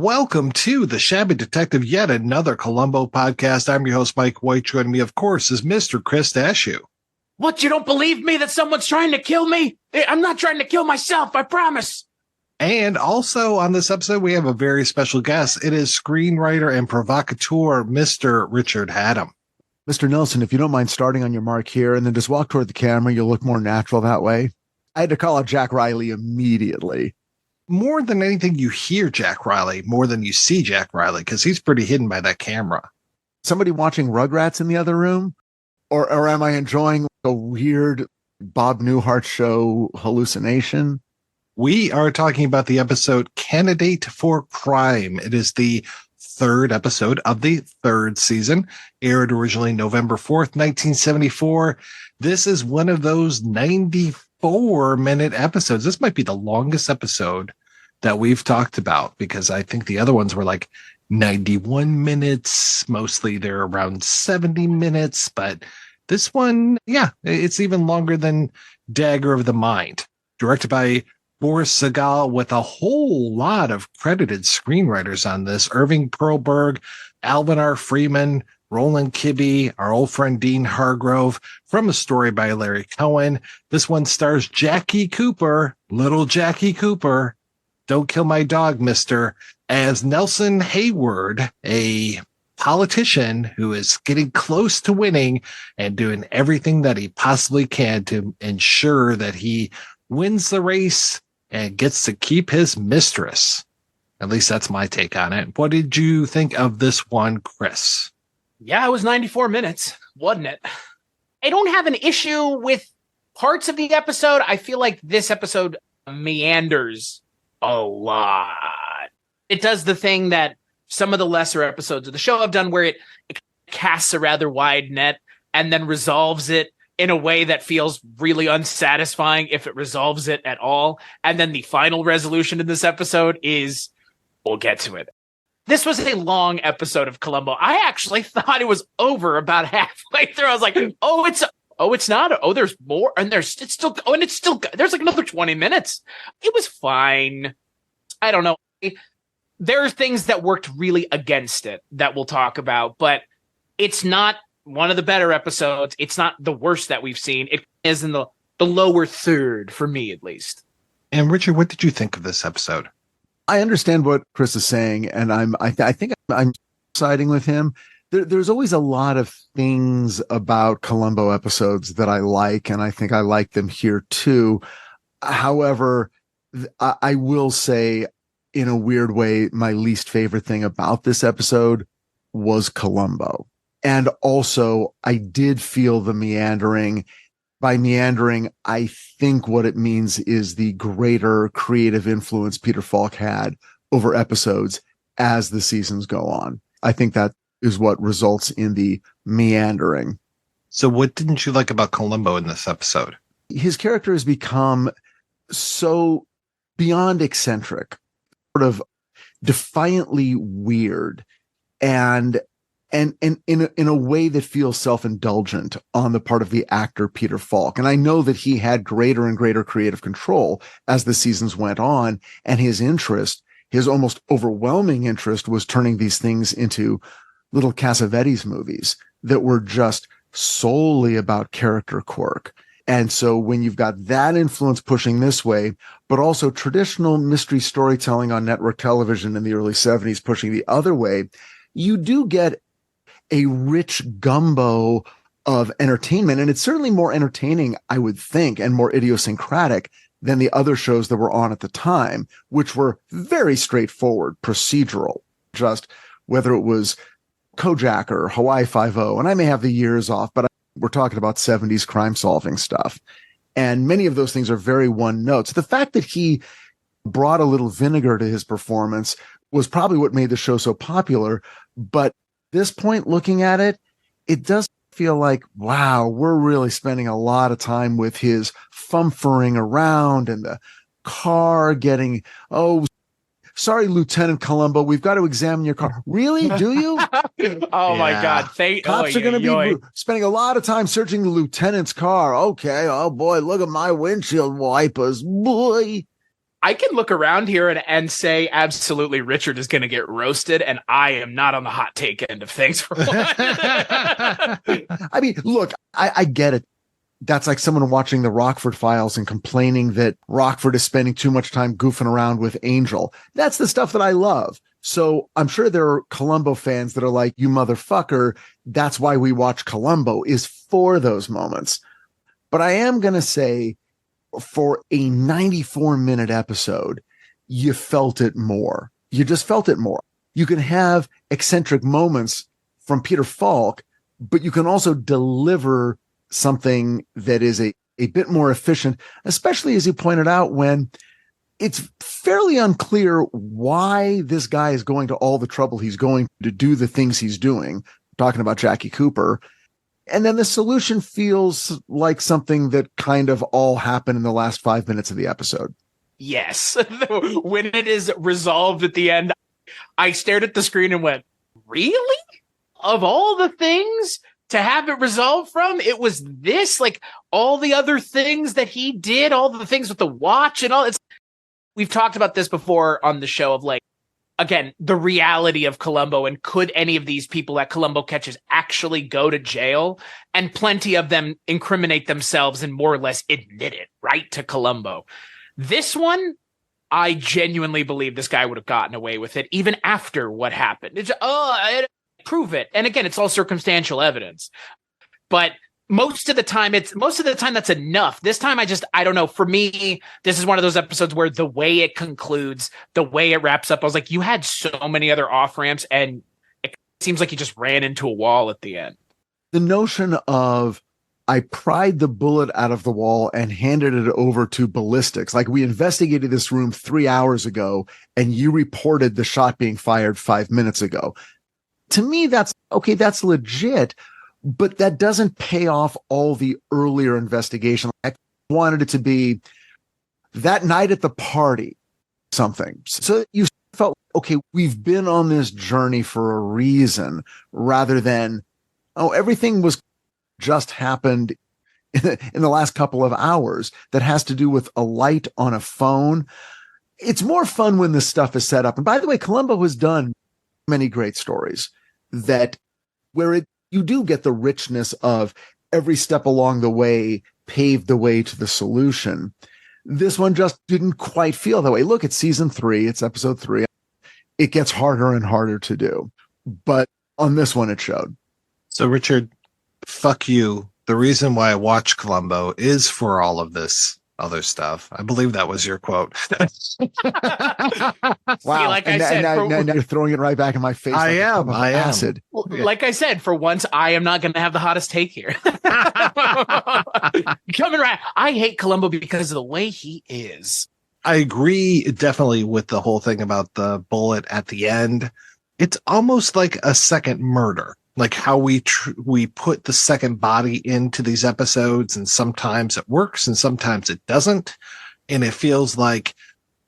Welcome to the Shabby Detective, yet another Columbo podcast. I'm your host, Mike White. Joining me, of course, is Mr. Chris Dashew. What, you don't believe me that someone's trying to kill me? I'm not trying to kill myself, I promise. And also on this episode, we have a very special guest. It is screenwriter and provocateur, Mr. Richard Hatem. Mr. Nelson, if you don't mind starting on your mark here and then just walk toward the camera, you'll look more natural that way. I had to call out Jack Riley immediately. More than anything, you hear Jack Riley more than you see Jack Riley because he's pretty hidden by that camera. Somebody watching Rugrats in the other room? Or am I enjoying a weird Bob Newhart show hallucination? We are talking about the episode Candidate for Crime. It is the third episode of the third season, aired originally November 4th, 1974. This is one of those 94-minute episodes. This might be the longest episode that we've talked about because I think the other ones were like 91 minutes. Mostly they're around 70 minutes, but this one, yeah, it's even longer than Dagger of the Mind. Directed by Boris Sagal with a whole lot of credited screenwriters on this. Irving Perlberg, Alvin R. Freeman, Roland Kibbe, our old friend Dean Hargrove, from a story by Larry Cohen. This one stars Jackie Cooper, little Jackie Cooper. Don't kill my dog, mister. As Nelson Hayward, a politician who is getting close to winning and doing everything that he possibly can to ensure that he wins the race and gets to keep his mistress. At least that's my take on it. What did you think of this one, Chris? Yeah, it was 94 minutes, wasn't it? I don't have an issue with parts of the episode. I feel like this episode meanders a lot. It does the thing that some of the lesser episodes of the show have done where it casts a rather wide net and then resolves it in a way that feels really unsatisfying if it resolves it at all. And then the final resolution in this episode is, we'll get to it. This was a long episode of Columbo. I actually thought it was over about halfway through. I was like, it's not. Oh, there's more. And there's like another 20 minutes. It was fine. I don't know. There are things that worked really against it that we'll talk about, but it's not one of the better episodes. It's not the worst that we've seen. It is in the lower third for me, at least. And Richard, what did you think of this episode? I understand what Chris is saying, and I think I'm siding with him. There's always a lot of things about Columbo episodes that I like, and I think I like them here too. However, I will say, in a weird way, my least favorite thing about this episode was Columbo. And also, I did feel the meandering. By meandering, I think what it means is the greater creative influence Peter Falk had over episodes as the seasons go on. I think that is what results in the meandering. So what didn't you like about Columbo in this episode? His character has become so beyond eccentric, sort of defiantly weird, and in a way that feels self-indulgent on the part of the actor Peter Falk. And I know that he had greater and greater creative control as the seasons went on, and his almost overwhelming interest, was turning these things into little Cassavetes movies that were just solely about character quirk. And so when you've got that influence pushing this way, but also traditional mystery storytelling on network television in the early 70s pushing the other way, you do get a rich gumbo of entertainment. And it's certainly more entertaining, I would think, and more idiosyncratic than the other shows that were on at the time, which were very straightforward, procedural, just whether it was Kojak or Hawaii Five-0. And I may have the years off, but we're talking about 70s crime solving stuff. And many of those things are very one notes. The fact that he brought a little vinegar to his performance was probably what made the show so popular. But at this point, looking at it, it does feel like, wow, we're really spending a lot of time with his fumfering around and the car getting, sorry, Lieutenant Columbo, we've got to examine your car. Really? Do you? My God. Cops are going to be spending a lot of time searching the lieutenant's car. Okay. Oh, boy, look at my windshield wipers. Boy. I can look around here and say absolutely Richard is going to get roasted, and I am not on the hot take end of things for one. I mean, look, I get it. That's like someone watching the Rockford Files and complaining that Rockford is spending too much time goofing around with Angel. That's the stuff that I love. So I'm sure there are Columbo fans that are like, you motherfucker, that's why we watch Columbo, is for those moments. But I am going to say, for a 94-minute episode, you felt it more. You just felt it more. You can have eccentric moments from Peter Falk, but you can also deliver something that is a bit more efficient, especially as you pointed out, when it's fairly unclear why this guy is going to all the trouble he's going to do the things he's doing, talking about Jackie Cooper. And then the solution feels like something that kind of all happened in the last 5 minutes of the episode. Yes. When it is resolved at the end, I stared at the screen and went, really? Of all the things to have it resolved from, it was this? Like all the other things that he did, all the things with the watch and all. We've talked about this before on the show of like, again, the reality of Columbo, and could any of these people that Columbo catches actually go to jail? And plenty of them incriminate themselves and more or less admit it, right, to Columbo. This one, I genuinely believe this guy would have gotten away with it even after what happened. Prove it. And again, it's all circumstantial evidence. But most of the time that's enough. This time I don't know. For me, this is one of those episodes where the way it concludes, the way it wraps up, I was like, you had so many other off ramps and it seems like you just ran into a wall at the end. The notion of, I pried the bullet out of the wall and handed it over to ballistics. Like, we investigated this room 3 hours ago and you reported the shot being fired 5 minutes ago. To me, that's okay. That's legit. But that doesn't pay off all the earlier investigation. I wanted it to be that night at the party, something. So you felt, okay, we've been on this journey for a reason, rather than, oh, everything was just happened in the last couple of hours that has to do with a light on a phone. It's more fun when this stuff is set up. And by the way, Columbo has done many great stories that where you do get the richness of every step along the way paved the way to the solution. This one just didn't quite feel that way. Look, it's season 3, it's episode 3. It gets harder and harder to do, but on this one, it showed. So Richard, fuck you. The reason why I watch Columbo is for all of this other stuff. I believe that was your quote. Wow. Like now you're throwing it right back in my face. I am. Acid. Well, like I said, for once, I am not going to have the hottest take here. Coming right. I hate Columbo because of the way he is. I agree definitely with the whole thing about the bullet at the end. It's almost like a second murder. Like how we put the second body into these episodes, and sometimes it works and sometimes it doesn't. And it feels like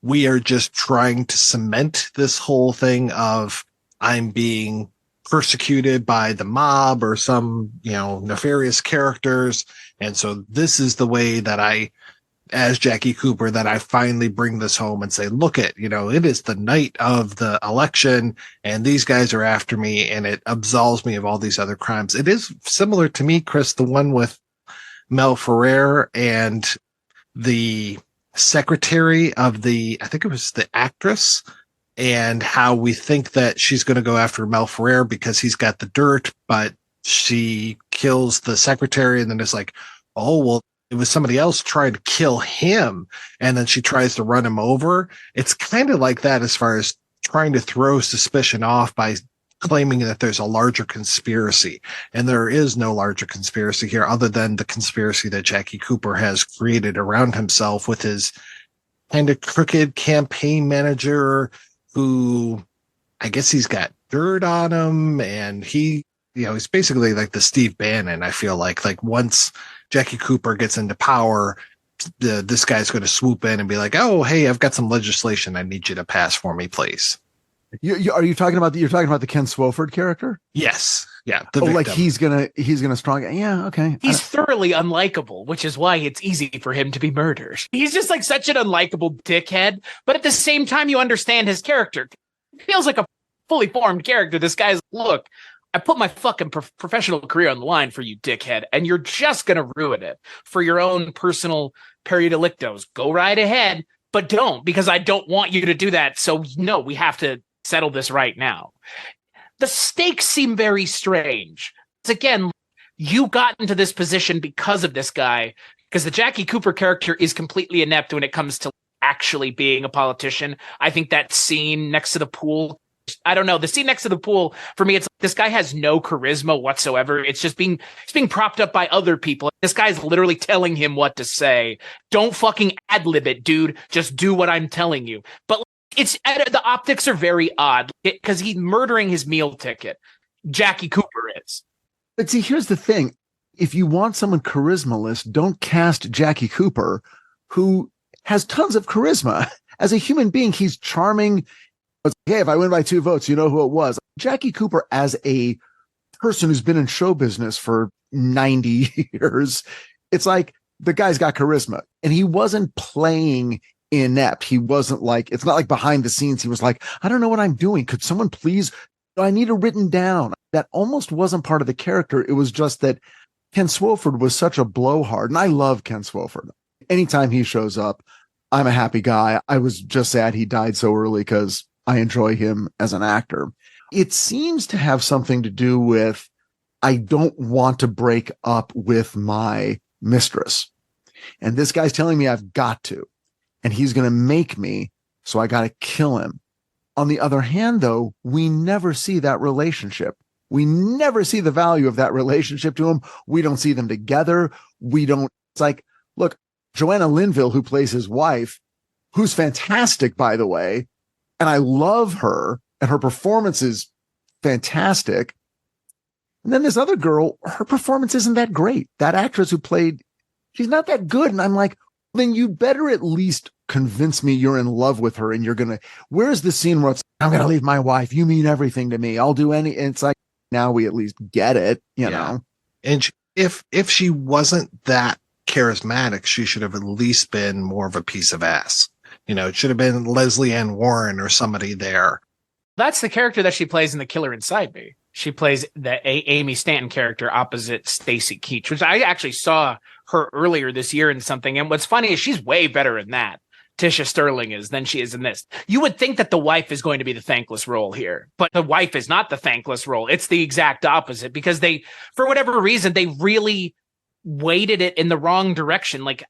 we are just trying to cement this whole thing of I'm being persecuted by the mob or some, nefarious characters. And so this is the way that I, as Jackie Cooper, that I finally bring this home and say, look it is the night of the election and these guys are after me, and it absolves me of all these other crimes. It is similar to me, Chris, the one with Mel Ferrer and the secretary of I think it was the actress, and how we think that she's going to go after Mel Ferrer because he's got the dirt, but she kills the secretary, and then it's like, oh, well, it was somebody else trying to kill him, and then she tries to run him over. It's kind of like that as far as trying to throw suspicion off by claiming that there's a larger conspiracy. And there is no larger conspiracy here other than the conspiracy that Jackie Cooper has created around himself with his kind of crooked campaign manager who, I guess he's got dirt on him, and he's basically like the Steve Bannon. I feel like once Jackie Cooper gets into power, this guy's going to swoop in and be like, oh, hey, I've got some legislation I need you to pass for me, please. Are you talking about you're talking about the Ken Swofford character? Yes. Yeah, the Oh, like victim. he's gonna strong. Yeah, okay. He's thoroughly unlikable, which is why it's easy for him to be murdered. He's just like such an unlikable dickhead, but at the same time, you understand his character. It feels like a fully formed character. This guy's, look, I put my fucking professional career on the line for you, dickhead, and you're just gonna ruin it for your own personal peridelictos. Go right ahead, but don't, because I don't want you to do that. So no, we have to settle this right now. The stakes seem very strange. Again, you got into this position because of this guy, because the Jackie Cooper character is completely inept when it comes to actually being a politician. I think that scene next to the pool, I don't know, the scene next to the pool, for me, it's like, this guy has no charisma whatsoever. It's just being propped up by other people. This guy's literally telling him what to say. Don't fucking ad-lib it, dude. Just do what I'm telling you. But it's, the optics are very odd because he's murdering his meal ticket. Jackie Cooper is. But see, here's the thing. If you want someone charismaless, don't cast Jackie Cooper, who has tons of charisma. As a human being, he's charming. Hey, if I win by 2 votes, you know who it was. Jackie Cooper, as a person who's been in show business for 90 years, it's like the guy's got charisma. And he wasn't playing inept. He wasn't like, it's not like behind the scenes. He was like, I don't know what I'm doing. Could someone please, I need it written down. That almost wasn't part of the character. It was just that Ken Swofford was such a blowhard. And I love Ken Swofford. Anytime he shows up, I'm a happy guy. I was just sad he died so early because I enjoy him as an actor. It seems to have something to do with, I don't want to break up with my mistress. And this guy's telling me I've got to. And he's going to make me, so I got to kill him. On the other hand, though, we never see that relationship. We never see the value of that relationship to him. We don't see them together. It's like, look, Joanna Linville, who plays his wife, who's fantastic, by the way, and I love her, and her performance is fantastic. And then this other girl, her performance isn't that great. That actress who played, she's not that good. And I'm like, then you better at least convince me you're in love with her, and you're going to, where's the scene where it's, I'm going to leave my wife. You mean everything to me. I'll do any, and it's like, now we at least get it, you know? And if she wasn't that charismatic, she should have at least been more of a piece of ass. You know, it should have been Leslie Ann Warren or somebody there. That's the character that she plays in The Killer Inside Me. She plays the Amy Stanton character opposite Stacy Keach, which I actually saw her earlier this year in something. And what's funny is she's way better in that, Tisha Sterling is, than she is in this. You would think that the wife is going to be the thankless role here, but the wife is not the thankless role. It's the exact opposite, because they, for whatever reason, they really weighted it in the wrong direction. Like,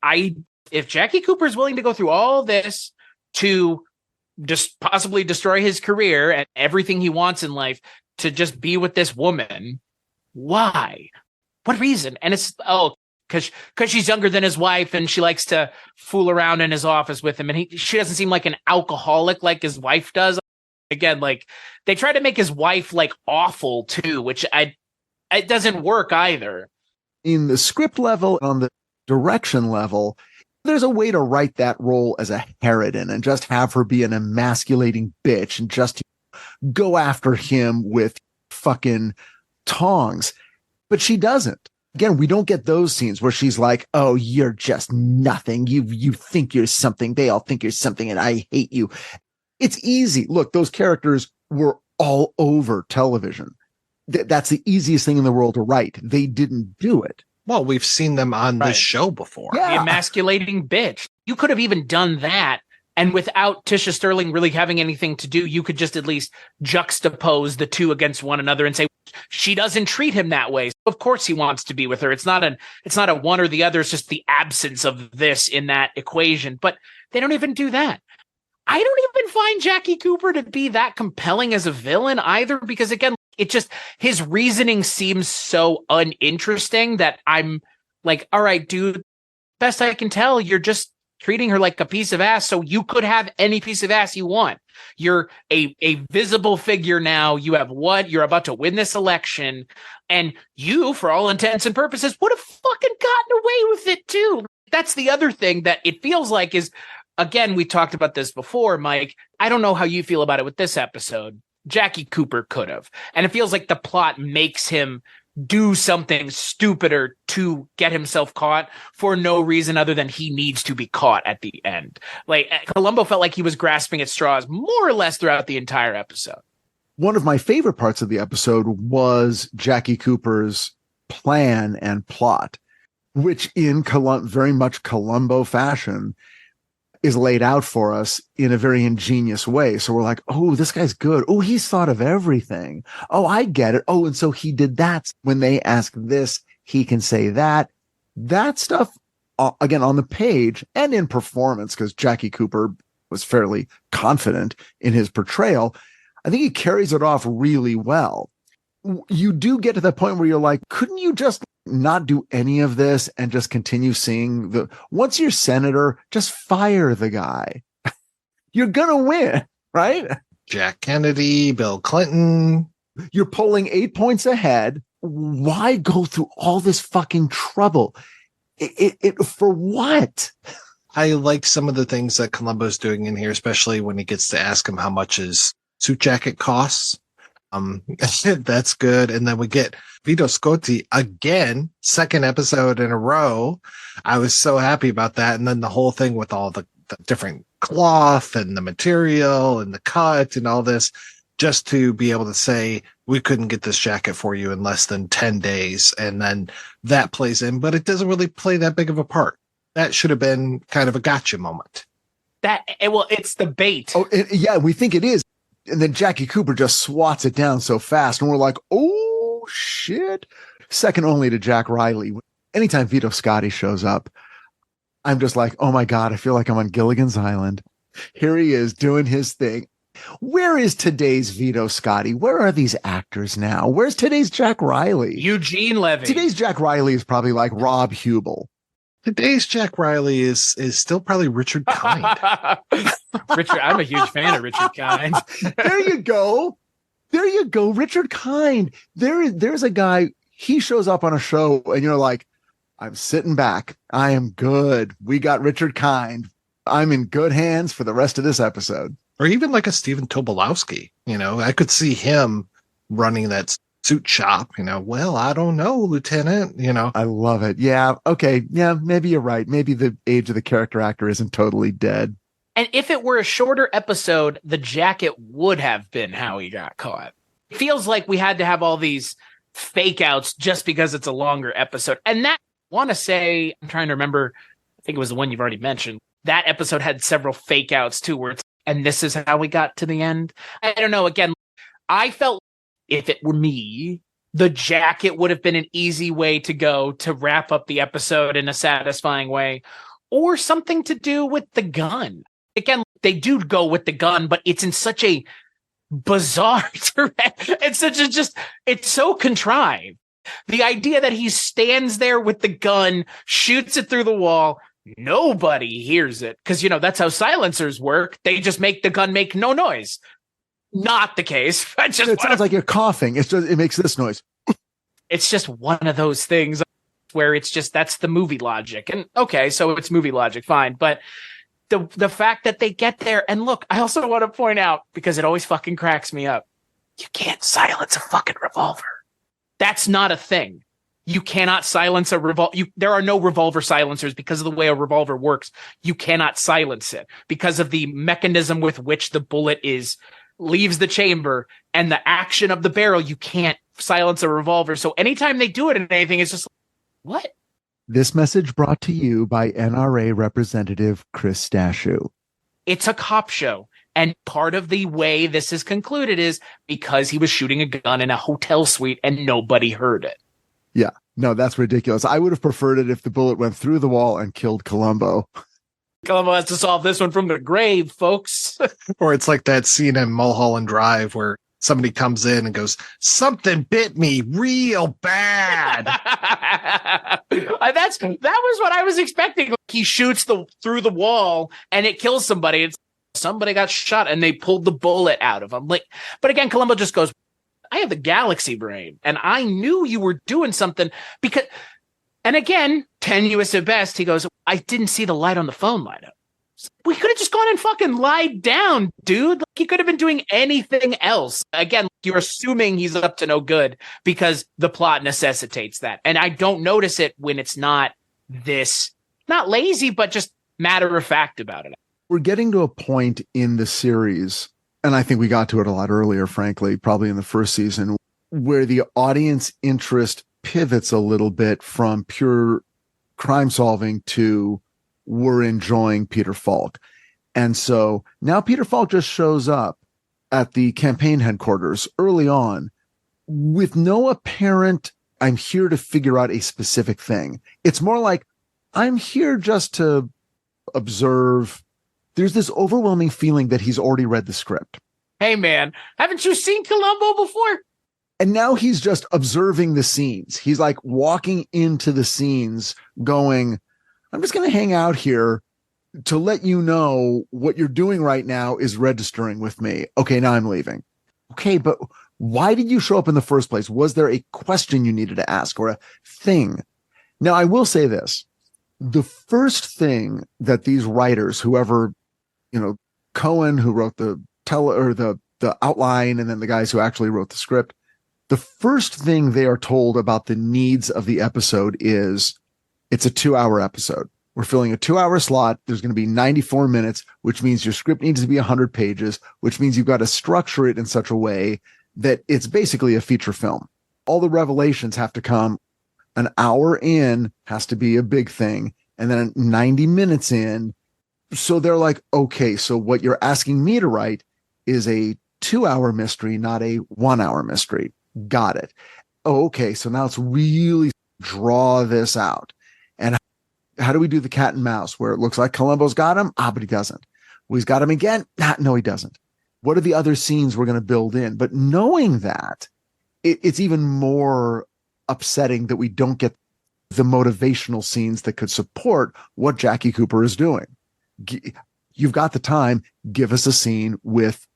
if Jackie Cooper is willing to go through all this to just possibly destroy his career and everything he wants in life to just be with this woman, why? What reason? And it's, because she's younger than his wife and she likes to fool around in his office with him, and she doesn't seem like an alcoholic like his wife does. Again, like, they try to make his wife like awful too, which it doesn't work either. In the script level, on the direction level, there's a way to write that role as a harridan and just have her be an emasculating bitch and just go after him with fucking tongs. But she doesn't. Again, we don't get those scenes where she's like, oh, you're just nothing. You think you're something. They all think you're something, and I hate you. It's easy. Look, those characters were all over television. That's the easiest thing in the world to write. They didn't do it. Well, we've seen them on this show before. Yeah. The emasculating bitch. You could have even done that, and without Tisha Sterling really having anything to do, you could just at least juxtapose the two against one another and say, she doesn't treat him that way. Of course he wants to be with her. It's not a one or the other. It's just the absence of this in that equation. But they don't even do that. I don't even find Jackie Cooper to be that compelling as a villain either, because again, it just, his reasoning seems so uninteresting that I'm like, all right, dude, best I can tell, you're just treating her like a piece of ass, so you could have any piece of ass you want. You're a visible figure now. You have what? You're about to win this election, and you, for all intents and purposes, would have fucking gotten away with it too. That's the other thing that it feels like is, again, we talked about this before, Mike. I don't know how you feel about it with this episode. Jackie Cooper could have. And it feels like the plot makes him do something stupider to get himself caught for no reason other than he needs to be caught at the end. Like, Columbo felt like he was grasping at straws more or less throughout the entire episode. One of my favorite parts of the episode was Jackie Cooper's plan and plot, which in very much Columbo fashion is laid out for us in a very ingenious way. So we're like, oh, this guy's good. Oh, he's thought of everything. Oh, I get it. Oh, and so he did that. When they ask this, he can say that. That stuff, again, on the page and in performance, because Jackie Cooper was fairly confident in his portrayal. I think he carries it off really well. You do get to that point where you're like, couldn't you just not do any of this and just continue seeing once you're senator, just fire the guy. You're going to win, right? Jack Kennedy, Bill Clinton. You're pulling 8 points ahead. Why go through all this fucking trouble? It for what? I like some of the things that Columbo's doing in here, especially when he gets to ask him how much his suit jacket costs. That's good. And then we get Vito Scotti again, second episode in a row. I was so happy about that. And then the whole thing with all the different cloth and the material and the cut and all this, just to be able to say, we couldn't get this jacket for you in less than 10 days. And then that plays in, but it doesn't really play that big of a part. That should have been kind of a gotcha moment. It's the bait. Oh, yeah, we think it is. And then Jackie Cooper just swats it down so fast. And we're like, oh, shit. Second only to Jack Riley. Anytime Vito Scotti shows up, I'm just like, oh, my God, I feel like I'm on Gilligan's Island. Here he is doing his thing. Where is today's Vito Scotti? Where are these actors now? Where's today's Jack Riley? Eugene Levy. Today's Jack Riley is probably like Rob Hubel. Today's Jack Riley is still probably Richard Kind. Richard, I'm a huge fan of Richard Kind. There you go. There you go. Richard Kind. There's a guy, he shows up on a show and you're like, I'm sitting back. I am good. We got Richard Kind. I'm in good hands for the rest of this episode. Or even like a Stephen Tobolowsky. I could see him running that suit shop, well, I don't know, Lieutenant, I love it. Yeah. Okay. Yeah. Maybe you're right. Maybe the age of the character actor isn't totally dead. And if it were a shorter episode, the jacket would have been how he got caught. It feels like we had to have all these fake outs just because it's a longer episode. And that, I want to say, I'm trying to remember, I think it was the one you've already mentioned. That episode had several fake outs too, where it's, and this is how we got to the end. I don't know. Again, I felt if it were me, the jacket would have been an easy way to go to wrap up the episode in a satisfying way, or something to do with the gun. Again, they do go with the gun, but it's in such a bizarre direction. It's so contrived. The idea that he stands there with the gun, shoots it through the wall, nobody hears it. Because, that's how silencers work. They just make the gun make no noise. Not the case. It sounds like you're coughing. It makes this noise. It's just one of those things where it's just, that's the movie logic. And okay, so it's movie logic, fine. But the fact that they get there, and look, I also want to point out, because it always fucking cracks me up, you can't silence a fucking revolver. That's not a thing. You cannot silence a revolver. There are no revolver silencers because of the way a revolver works. You cannot silence it because of the mechanism with which the bullet leaves the chamber and the action of the barrel. You can't silence a revolver. So anytime they do it in anything, it's just like, what? This message brought to you by NRA Representative Chris Stashu. It's a cop show. And part of the way this is concluded is because he was shooting a gun in a hotel suite and nobody heard it. Yeah, no, that's ridiculous. I would have preferred it if the bullet went through the wall and killed Columbo. Columbo has to solve this one from the grave, folks. Or it's like that scene in Mulholland Drive where somebody comes in and goes, something bit me real bad. That was what I was expecting. He shoots through the wall and it kills somebody. It's somebody got shot and they pulled the bullet out of him. But again, Columbo just goes, I have the galaxy brain and I knew you were doing something because, and again, tenuous at best, he goes, I didn't see the light on the phone light up. We could have just gone and fucking lied down, dude. Like, he could have been doing anything else. Again, you're assuming he's up to no good because the plot necessitates that. And I don't notice it when it's not not lazy, but just matter of fact about it. We're getting to a point in the series, and I think we got to it a lot earlier, frankly, probably in the first season, where the audience interest pivots a little bit from pure crime solving to we're enjoying Peter Falk. And so now Peter Falk just shows up at the campaign headquarters early on with no apparent, I'm here to figure out a specific thing. It's more like, I'm here just to observe. There's this overwhelming feeling that he's already read the script. Hey, man, haven't you seen Columbo before? And now he's just observing the scenes. He's like walking into the scenes going, I'm just going to hang out here to let you know what you're doing right now is registering with me. Okay, now I'm leaving. Okay, but why did you show up in the first place? Was there a question you needed to ask or a thing? Now, I will say this. The first thing that these writers, whoever, Cohen, who wrote the outline, and then the guys who actually wrote the script, the first thing they are told about the needs of the episode is it's a 2-hour episode. We're filling a 2-hour slot. There's going to be 94 minutes, which means your script needs to be 100 pages, which means you've got to structure it in such a way that it's basically a feature film. All the revelations have to come. An hour in has to be a big thing. And then 90 minutes in. So they're like, okay, so what you're asking me to write is a 2-hour mystery, not a 1-hour mystery. Got it. Oh, okay. So now let's really draw this out. And how do we do the cat and mouse where it looks like Columbo's got him? But he doesn't. Well, he's got him again. No, he doesn't. What are the other scenes we're going to build in? But knowing that, it's even more upsetting that we don't get the motivational scenes that could support what Jackie Cooper is doing. You've got the time. Give us a scene with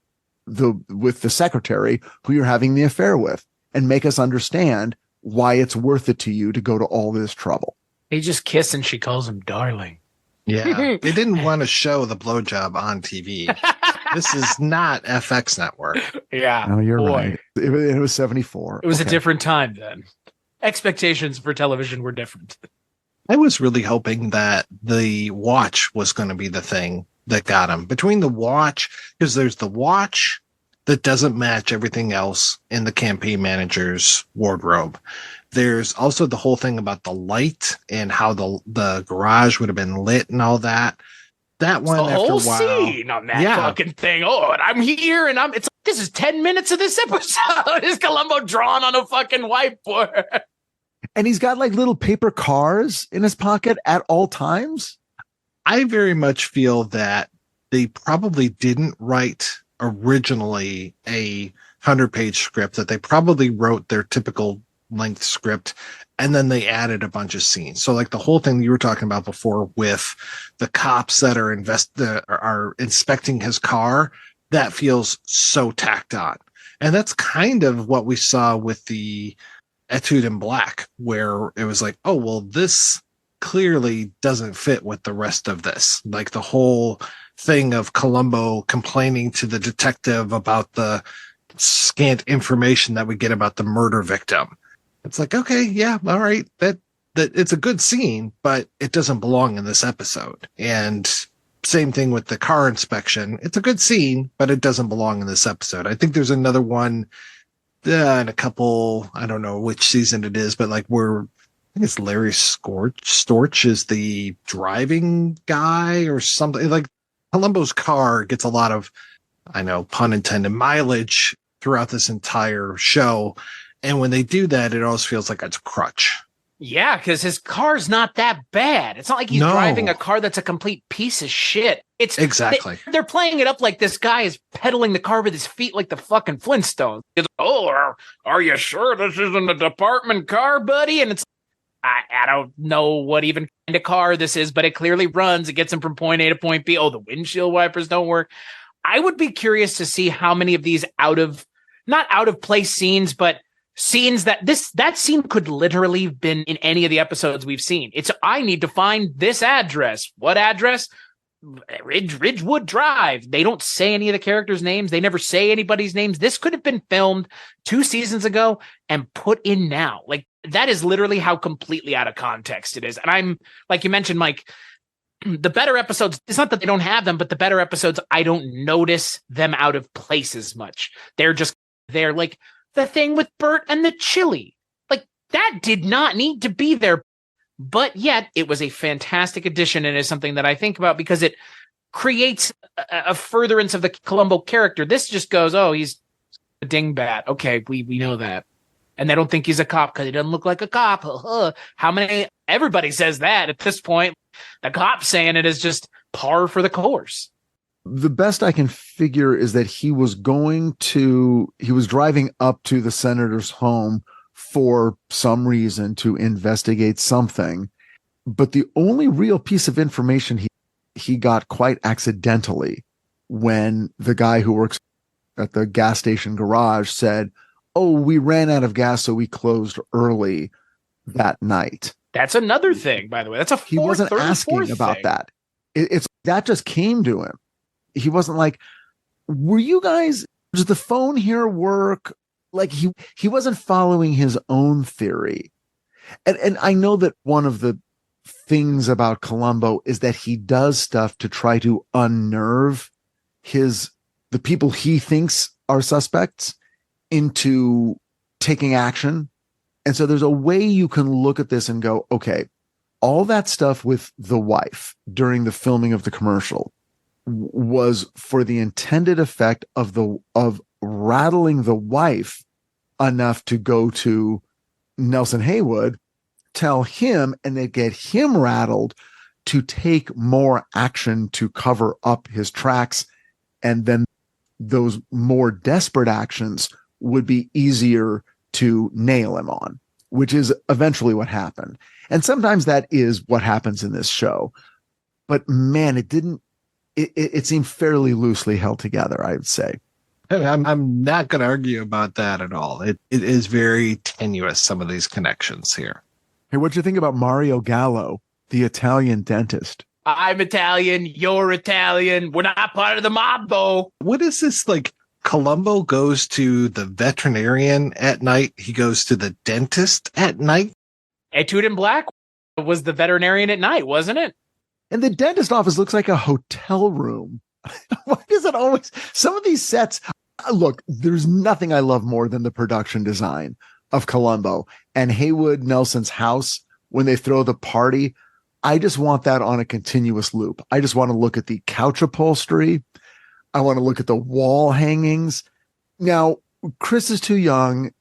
the secretary who you're having the affair with and make us understand why it's worth it to you to go to all this trouble. They just kiss and she calls him darling. Yeah. They didn't want to show the blowjob on TV. This is not FX network. Yeah. No, you're right. It was 74. It was a different time then. Expectations for television were different. I was really hoping that the watch was going to be the thing that got him. Between the watch, because there's the watch that doesn't match everything else in the campaign manager's wardrobe. There's also the whole thing about the light and how the garage would have been lit and all that. That one, the after whole a while, scene on that fucking thing. Oh, and I'm here, and it's like, this is 10 minutes of this episode. Is Columbo drawn on a fucking whiteboard? And he's got like little paper cars in his pocket at all times. I very much feel that they probably didn't write originally a 100-page script, that they probably wrote their typical length script and then they added a bunch of scenes. So like the whole thing you were talking about before with the cops that are inspecting his car, that feels so tacked on. And that's kind of what we saw with the Etude in Black, where it was like, oh, well, this clearly doesn't fit with the rest of this. Like the whole thing of Columbo complaining to the detective about the scant information that we get about the murder victim. It's like, okay, yeah, all right. That it's a good scene, but it doesn't belong in this episode. And same thing with the car inspection. It's a good scene, but it doesn't belong in this episode. I think there's another one in a couple, I don't know which season it is, but like I think it's Larry Storch is the driving guy or something. Like Columbo's car gets a lot of, I know, pun intended, mileage throughout this entire show. And when they do that, it always feels like it's a crutch. Yeah, because his car's not that bad. It's not like he's driving a car that's a complete piece of shit. It's exactly. They're playing it up like this guy is pedaling the car with his feet like the fucking Flintstones. It's, are you sure this isn't a department car, buddy? And it's, I don't know what even kind of car this is, but it clearly runs. It gets him from point A to point B. Oh, the windshield wipers don't work. I would be curious to see how many of these not out of place scenes, but scenes that scene could literally have been in any of the episodes we've seen. It's, I need to find this address. What address? Ridgewood Drive. They don't say any of the characters' names. They never say anybody's names. This could have been filmed 2 seasons ago and put in now. Like, that is literally how completely out of context it is. And I'm, like you mentioned, Mike, the better episodes, it's not that they don't have them, but the better episodes, I don't notice them out of place as much. They're like the thing with Bert and the chili. Like, that did not need to be there. But yet it was a fantastic addition and is something that I think about because it creates a furtherance of the Columbo character. This just goes, oh, he's a dingbat. Okay, we know that. And they don't think he's a cop because he doesn't look like a cop. How many? Everybody says that at this point. The cop saying it is just par for the course. The best I can figure is that he was driving up to the senator's home for some reason to investigate something. But the only real piece of information he got quite accidentally when the guy who works at the gas station garage said, oh, we ran out of gas, so we closed early that night. That's another thing, by the way. That's he wasn't asking about thing. That. It's that just came to him. He wasn't like, were you guys, does the phone here work? Like he wasn't following his own theory. And I know that one of the things about Columbo is that he does stuff to try to unnerve the people he thinks are suspects into taking action. And so there's a way you can look at this and go, okay, all that stuff with the wife during the filming of the commercial was for the intended effect of rattling the wife enough to go to Nelson Haywood, tell him, and they get him rattled to take more action to cover up his tracks. And then those more desperate actions would be easier to nail him on, which is eventually what happened. And sometimes that is what happens in this show. But man, it seemed fairly loosely held together, I would say. I'm not going to argue about that at all. It is very tenuous, some of these connections here. Hey, what'd you think about Mario Gallo, the Italian dentist? I'm Italian. You're Italian. We're not part of the mob, though. What is this? Like, Columbo goes to the veterinarian at night. He goes to the dentist at night. Etude in Black was the veterinarian at night, wasn't it? And the dentist office looks like a hotel room. Why does it always? Some of these sets, look, there's nothing I love more than the production design of Columbo and Haywood Nelson's house when they throw the party. I just want that on a continuous loop. I just want to look at the couch upholstery. I want to look at the wall hangings. Now, Chris is too young,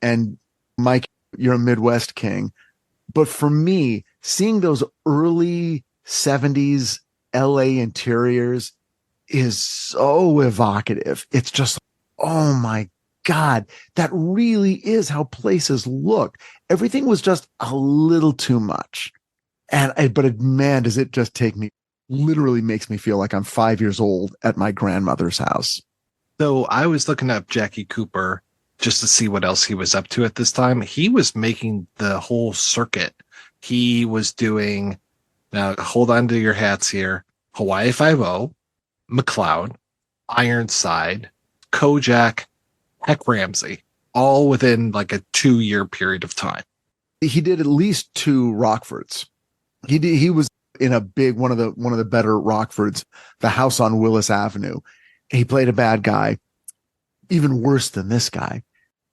and Mike, you're a Midwest king. But for me, seeing those early 70s LA interiors is so evocative. It's just, oh my God, that really is how places look. Everything was just a little too much. But man, does it just literally makes me feel like I'm 5 years old at my grandmother's house. So I was looking up Jackie Cooper just to see what else he was up to at this time. He was making the whole circuit. He was doing, now hold on to your hats here, Hawaii Five-0, McCloud, Ironside, Kojak, Heck Ramsey, all within like a 2-year period of time. He did at least 2 Rockfords. He was in a big one of the better Rockfords, the house on Willis Avenue. He played a bad guy, even worse than this guy.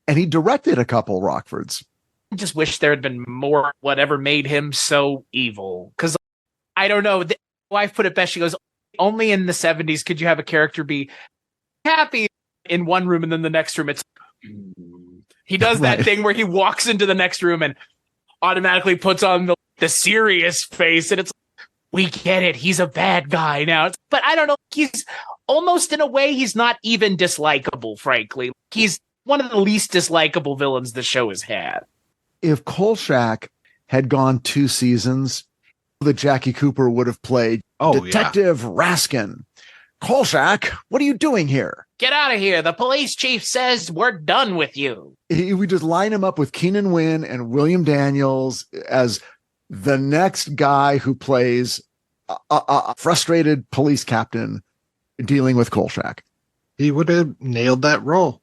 And he directed a couple Rockfords. I just wish there had been more whatever made him so evil. Because I don't know. The wife put it best. She goes, only in the 70s could you have a character be happy in one room and then the next room he does that thing where he walks into the next room and automatically puts on the serious face, and it's, we get it, he's a bad guy now. But I don't know, he's almost, in a way, he's not even dislikable, frankly. He's one of the least dislikable villains the show has had. If Kolchak had gone 2 seasons, that Jackie Cooper would have played Detective Raskin. Kolchak, what are you doing here? Get out of here. The police chief says we're done with you. We just line him up with Keenan Wynn and William Daniels as the next guy who plays a frustrated police captain dealing with Kolchak. He would have nailed that role.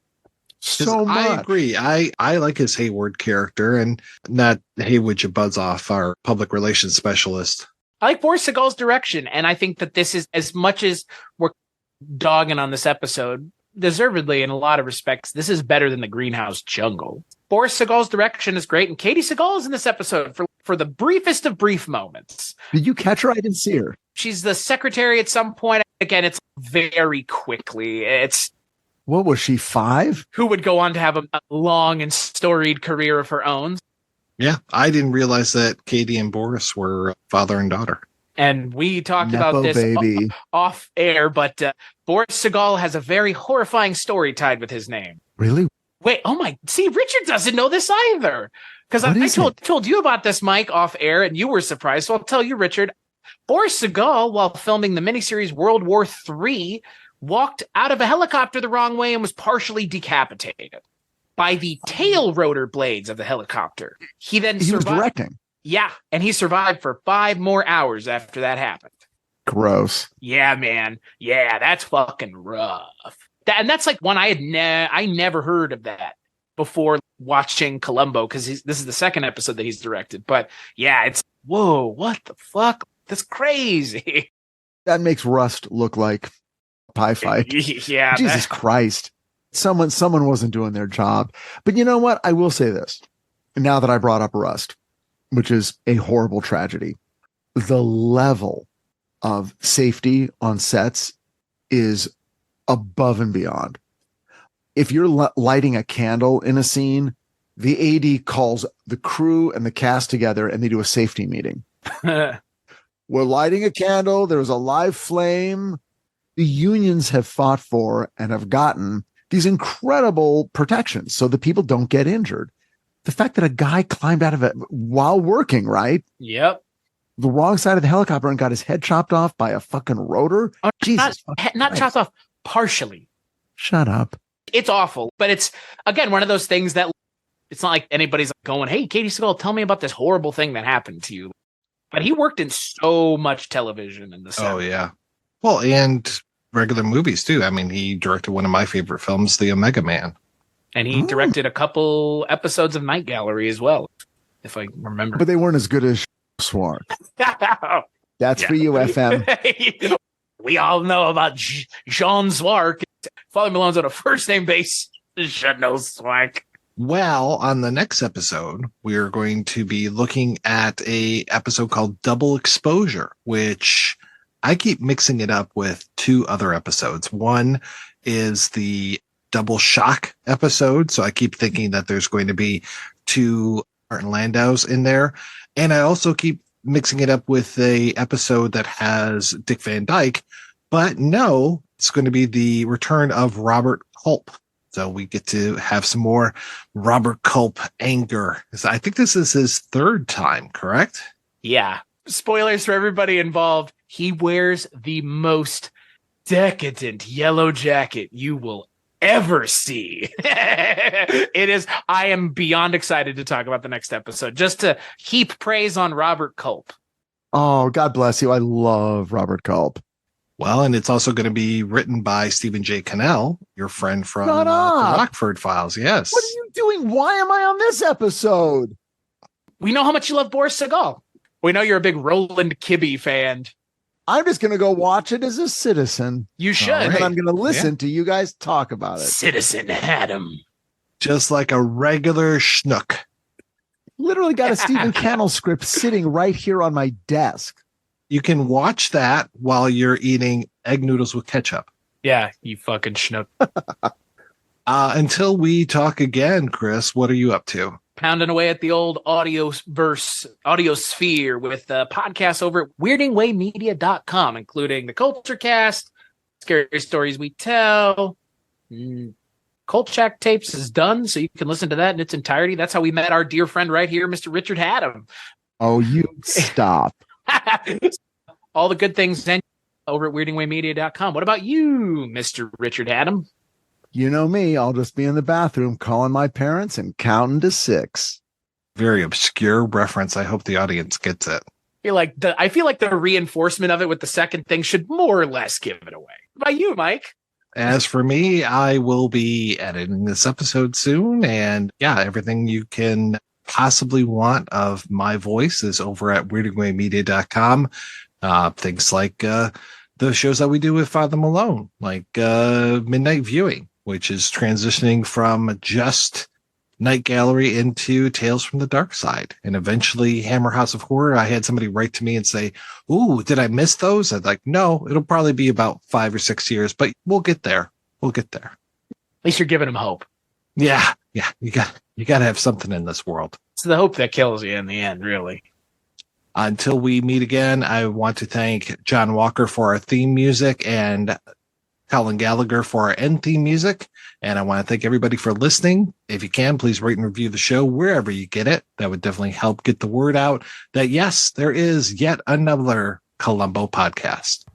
So much. I agree. I like his Hayward character, and not Haywood Buzzoff, our public relations specialist. I like Boris Segal's direction, and I think that this is, as much as we're dogging on this episode, deservedly in a lot of respects, this is better than the Greenhouse Jungle. Boris Segal's direction is great, and Katie Segal is in this episode for the briefest of brief moments. Did you catch her? I didn't see her. She's the secretary at some point. Again, it's very quickly. It's what was she, 5? who would go on to have a long and storied career of her own. Yeah, I didn't realize that Katie and Boris were father and daughter. And we talked Nepo about this baby. Off air, but Boris Segal has a very horrifying story tied with his name. Really? Wait, see, Richard doesn't know this either. Because I told you about this, Mike, off air, and you were surprised. So I'll tell you, Richard. Boris Segal, while filming the miniseries World War III, walked out of a helicopter the wrong way and was partially decapitated by the tail rotor blades of the helicopter. He was directing. Yeah, and he survived for 5 more hours after that happened. Gross. Yeah, man. Yeah, that's fucking rough. And that's like one I never heard of that before watching Columbo, because this is the second episode that he's directed. But yeah, it's, whoa, what the fuck? That's crazy. That makes Rust look like a pie fight. Yeah. Jesus Christ. Someone wasn't doing their job. But you know what? I will say this. Now that I brought up Rust, which is a horrible tragedy, the level of safety on sets is above and beyond. If you're lighting a candle in a scene, the AD calls the crew and the cast together and they do a safety meeting. We're lighting a candle. There's a live flame. The unions have fought for and have gotten these incredible protections so that people don't get injured. The fact that a guy climbed out of it while working, right? Yep. The wrong side of the helicopter and got his head chopped off by a fucking rotor. Oh, Jesus. Not chopped off, partially. Shut up. It's awful, but it's, again, one of those things that it's not like anybody's going, hey, Katie Segal, tell me about this horrible thing that happened to you. But he worked in so much television in the 70s. Oh, yeah. Well, and regular movies, too. I mean, he directed one of my favorite films, The Omega Man. And he directed a couple episodes of Night Gallery as well, if I remember. But they weren't as good as Swark. That's for you, FM. We all know about Jean Swark. Father Malone's on a first-name basis. Should know Swark. Well, on the next episode, we are going to be looking at a episode called Double Exposure, which I keep mixing it up with 2 other episodes. One is the Double Shock episode, so I keep thinking that there's going to be 2 Martin Landaus in there. And I also keep mixing it up with a episode that has Dick Van Dyke, but no, it's going to be the return of Robert Culp. So we get to have some more Robert Culp anger. I think this is his 3rd time, correct? Yeah. Spoilers for everybody involved. He wears the most decadent yellow jacket you will ever see. I am beyond excited to talk about the next episode, just to heap praise on Robert Culp. Oh, God bless you. I love Robert Culp. Well, and it's also going to be written by Stephen J. Cannell, your friend from the Rockford Files. Yes. What are you doing? Why am I on this episode? We know how much you love Boris Segal. We know you're a big Roland Kibbe fan. I'm just going to go watch it as a citizen. You should. And I'm going to listen to you guys talk about it. Citizen Hatem. Just like a regular schnook. Literally got a Stephen Cannell script sitting right here on my desk. You can watch that while you're eating egg noodles with ketchup. Yeah, you fucking schnook. Until we talk again, Chris, what are you up to? Pounding away at the old audiosphere with podcasts over at weirdingwaymedia.com, including the Culture Cast, Scary Stories We Tell. Kolchak Tapes is done, so you can listen to that in its entirety. That's how we met our dear friend right here, Mr. Richard Hatem. Oh, you stop. All the good things over at weirdingwaymedia.com. What about you, Mr. Richard Hatem? You know me. I'll just be in the bathroom calling my parents and counting to 6. Very obscure reference. I hope the audience gets it. I feel like the reinforcement of it with the second thing should more or less give it away. What about you, Mike? As for me, I will be editing this episode soon. And yeah, everything you can possibly want of my voice is over at weirdandwaymedia.com. Things like the shows that we do with Father Malone, like Midnight Viewing, which is transitioning from just Night Gallery into Tales from the Dark Side, and eventually Hammer House of Horror. I had somebody write to me and say, "Ooh, did I miss those?" I'd like, no, it'll probably be about 5 or 6 years, but we'll get there. We'll get there. At least you're giving them hope. Yeah. You got to have something in this world. It's the hope that kills you in the end, really. Until we meet again, I want to thank John Walker for our theme music and Colin Gallagher for our end theme music. And I want to thank everybody for listening. If you can, please rate and review the show wherever you get it. That would definitely help get the word out that, yes, there is yet another Columbo podcast.